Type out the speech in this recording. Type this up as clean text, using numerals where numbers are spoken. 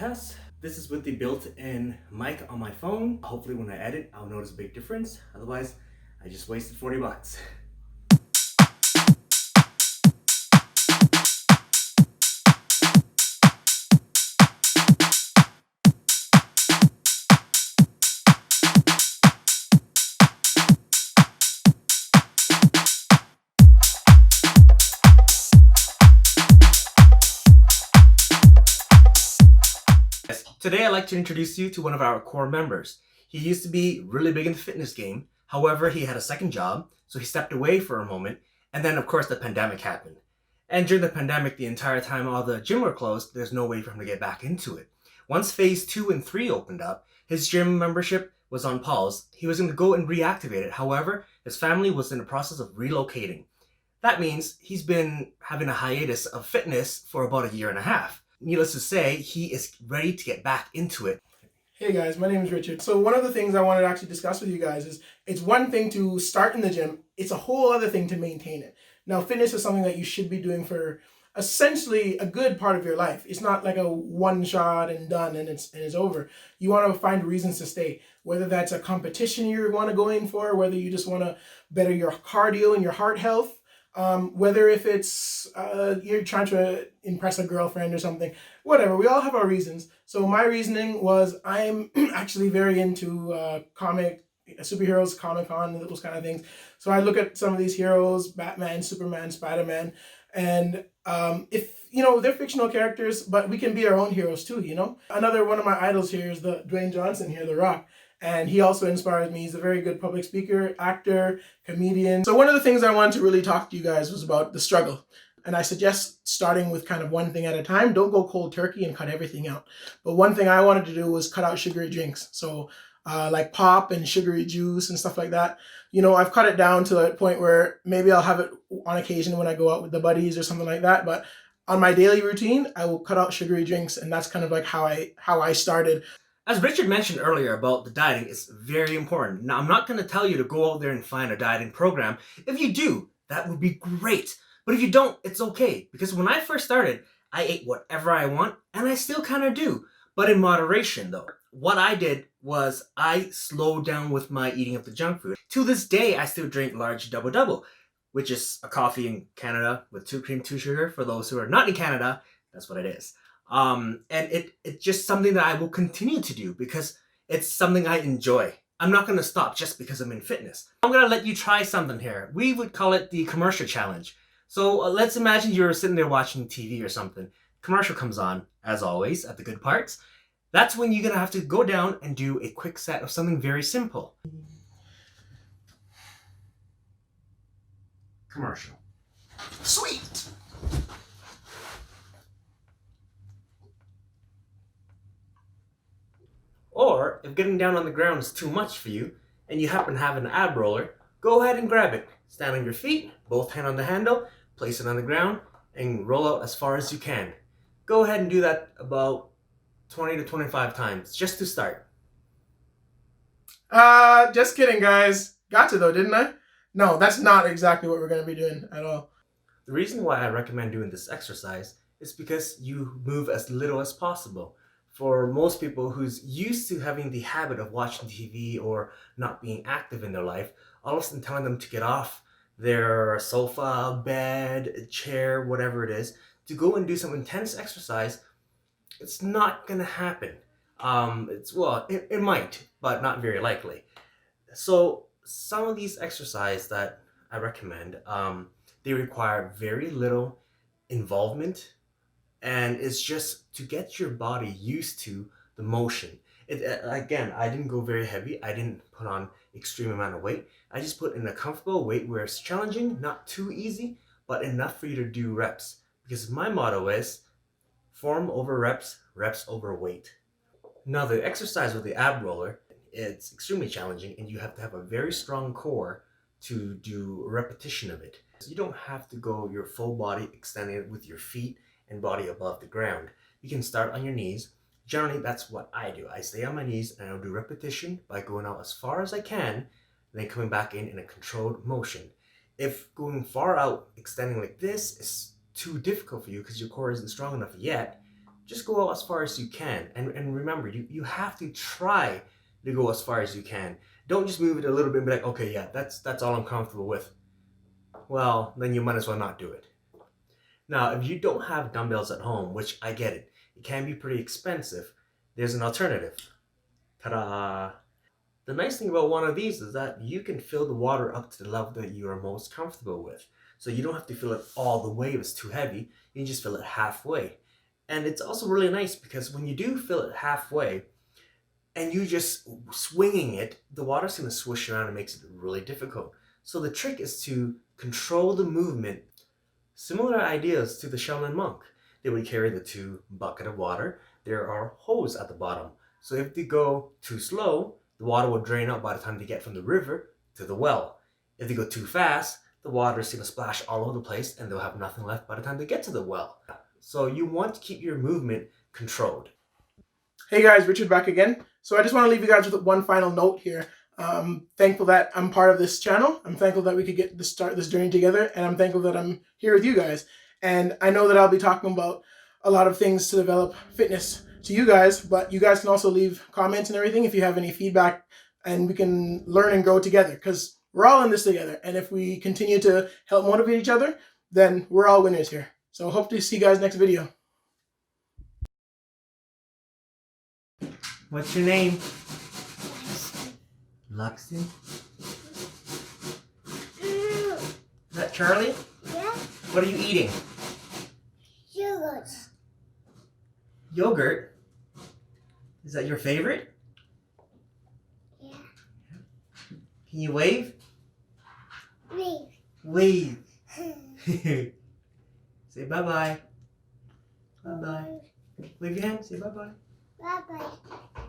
test. This is with the built-in mic on my phone. Hopefully when I edit, I'll notice a big difference. Otherwise, I just wasted 40 bucks. Today I'd like to introduce you to one of our core members. He used to be really big in the fitness game. However, he had a second job, so he stepped away for a moment. And then of course the pandemic happened. And during the pandemic, the entire time all the gym were closed, there's no way for him to get back into it. Once phase 2 and 3 opened up, his gym membership was on pause. He was going to go and reactivate it. However, his family was in the process of relocating. That means he's been having a hiatus of fitness for about 1.5 years. Needless to say, he is ready to get back into it. Hey guys, my name is Richard. So one of the things I wanted to actually discuss with you guys is it's one thing to start in the gym, it's a whole other thing to maintain it. Now, fitness is something that you should be doing for essentially a good part of your life. It's not like a one shot and done and it's over. You want to find reasons to stay, whether that's a competition you want to go in for, whether you just want to better your cardio and your heart health. Whether if it's you're trying to impress a girlfriend or something, whatever, we all have our reasons. So my reasoning was I'm actually very into superheroes, Comic-Con, those kind of things. So I look at some of these heroes, Batman, Superman, Spider-Man, and if you know, they're fictional characters, but we can be our own heroes too, you know. Another one of my idols here is the Dwayne Johnson here, The Rock. And he also inspires me. He's a very good public speaker, actor, comedian. So one of the things I wanted to really talk to you guys was about the struggle. And I suggest starting with kind of one thing at a time. Don't go cold turkey and cut everything out. But one thing I wanted to do was cut out sugary drinks. So like pop and sugary juice and stuff like that. You know, I've cut it down to a point where maybe I'll have it on occasion when I go out with the buddies or something like that. But on my daily routine, I will cut out sugary drinks. And that's kind of like how I started. As Richard mentioned earlier about the dieting, it's very important. Now, I'm not going to tell you to go out there and find a dieting program. If you do, that would be great. But if you don't, it's okay. Because when I first started, I ate whatever I want, and I still kind of do. But in moderation, though. What I did was I slowed down with my eating of the junk food. To this day, I still drink large double-double, which is a coffee in Canada with 2 cream, 2 sugar. For those who are not in Canada, that's what it is. And it's just something that I will continue to do because it's something I enjoy. I'm not going to stop just because I'm in fitness. I'm going to let you try something here. We would call it the commercial challenge. So let's imagine you're sitting there watching TV or something. Commercial comes on, as always, at the good parts. That's when you're going to have to go down and do a quick set of something very simple. Commercial. Sweet! Or, if getting down on the ground is too much for you, and you happen to have an ab roller, go ahead and grab it. Stand on your feet, both hands on the handle, place it on the ground, and roll out as far as you can. Go ahead and do that about 20 to 25 times, just to start. Just kidding, guys. Got to though, didn't I? No, that's not exactly what we're going to be doing at all. The reason why I recommend doing this exercise is because you move as little as possible. For most people who's used to having the habit of watching TV or not being active in their life, all of a sudden telling them to get off their sofa, bed, chair, whatever it is, to go and do some intense exercise, it's not going to happen. It might, but not very likely. So some of these exercises that I recommend, they require very little involvement. And it's just to get your body used to the motion. Again, I didn't go very heavy. I didn't put on extreme amount of weight. I just put in a comfortable weight where it's challenging, not too easy, but enough for you to do reps. Because my motto is form over reps, reps over weight. Now the exercise with the ab roller, it's extremely challenging and you have to have a very strong core to do repetition of it. So you don't have to go your full body extended with your feet and body above the ground. You can start on your knees. Generally, that's what I do. I stay on my knees and I'll do repetition by going out as far as I can, then coming back in a controlled motion. If going far out, extending like this is too difficult for you because your core isn't strong enough yet, just go as far as you can. And remember, you have to try to go as far as you can. Don't just move it a little bit and be like, okay, yeah, that's all I'm comfortable with. Well, then you might as well not do it. Now, if you don't have dumbbells at home, which I get it, it can be pretty expensive, there's an alternative. Ta-da! The nice thing about one of these is that you can fill the water up to the level that you are most comfortable with. So you don't have to fill it all the way if it's too heavy, you can just fill it halfway. And it's also really nice because when you do fill it halfway and you just swinging it, the water's going to swish around and makes it really difficult. So the trick is to control the movement. Similar ideas to the Shaolin monk. They would carry the 2 buckets of water. There are holes at the bottom. So if they go too slow, the water will drain out by the time they get from the river to the well. If they go too fast, the water is going to splash all over the place and they'll have nothing left by the time they get to the well. So you want to keep your movement controlled. Hey guys, Richard back again. So I just want to leave you guys with one final note here. I'm thankful that I'm part of this channel. I'm thankful that we could get to start this journey together, and I'm thankful that I'm here with you guys. And I know that I'll be talking about a lot of things to develop fitness to you guys, but you guys can also leave comments and everything if you have any feedback, and we can learn and grow together because we're all in this together. And if we continue to help motivate each other, then we're all winners here. So hope to see you guys next video. What's your name? Luxon? Is that Charlie? Yeah. What are you eating? Yogurt. Yogurt? Is that your favorite? Yeah. Can you wave? Wave. Wave. Say bye-bye. Bye-bye. Wave your hand. Say bye-bye. Bye bye.